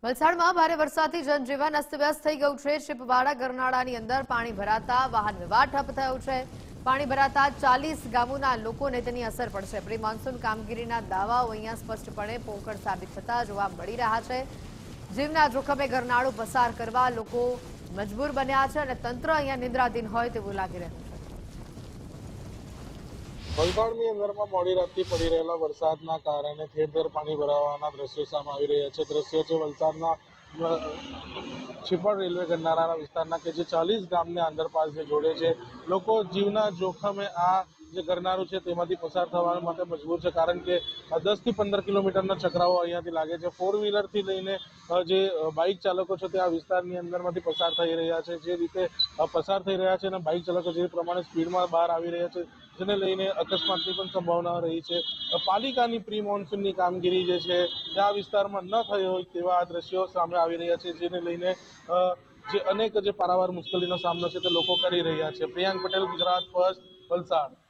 વલસાડમાં ભારે વરસાદથી જનજીવન અસ્તવ્યસ્ત થઈ ગયું છે। શિપવાડા ગરનાળાની અંદર પાણી ભરાતા વાહન વ્યવહાર ઠપ થયો છે। પાણી ભરાતા 40 ગામોના લોકોને તેની અસર પડશે। પ્રી મોન્સૂન કામગીરીના દાવાઓ અહીંયા સ્પષ્ટપણે પોકળ સાબિત થતા જોવા મળી રહ્યા છે। જીવના જોખમે ગરનાળું પસાર કરવા લોકો મજબૂર બન્યા છે અને તંત્ર અહીંયા નિદ્રાધીન હોય તેવું લાગી રહ્યું છે। વલસાડની અંદરમાં મોડી રાતથી પડી રહેલા વરસાદના કારણે ઠેર ઠેર પાણી ભરાવાના દ્રશ્યો સામે આવી રહ્યા છે। દ્રશ્યો છે વલસાડના શિપવાડ રેલવે ગરનાળાના વિસ્તારના કે જે 40 ગામને આંધરપાસને જોડે છે। લોકો જીવના જોખમે આ જે ગરનાળું છે તેમાંથી પસાર થવા માટે મજબૂર છે, કારણ કે 10 થી 15 કિલોમીટરના ચક્રાઓ અહીંયાથી લાગે છે। 4 વ્હીલરથી લઈને જે બાઇક ચાલકો છે તે આ વિસ્તારની અંદરમાંથી પસાર થઈ રહ્યા છે। જે રીતે પસાર થઈ રહ્યા છે અને બાઇક ચાલકો જે પ્રમાણે સ્પીડમાં બહાર આવી રહ્યા છે, જેને લઈને અકસ્માતની પણ સંભાવના રહી છે। પાલિકાની પ્રી મોન્સૂનની કામગીરી જે છે તે આ વિસ્તારમાં ન થઈ હોય તેવા આ દ્રશ્યો સામે આવી રહ્યા છે, જેને લઈને જે અનેક જે પારાવાર મુશ્કેલીનો સામનો છે તે લોકો કરી રહ્યા છે। પ્રિયાંક પટેલ, ગુજરાત ફર્સ્ટ, વલસાડ।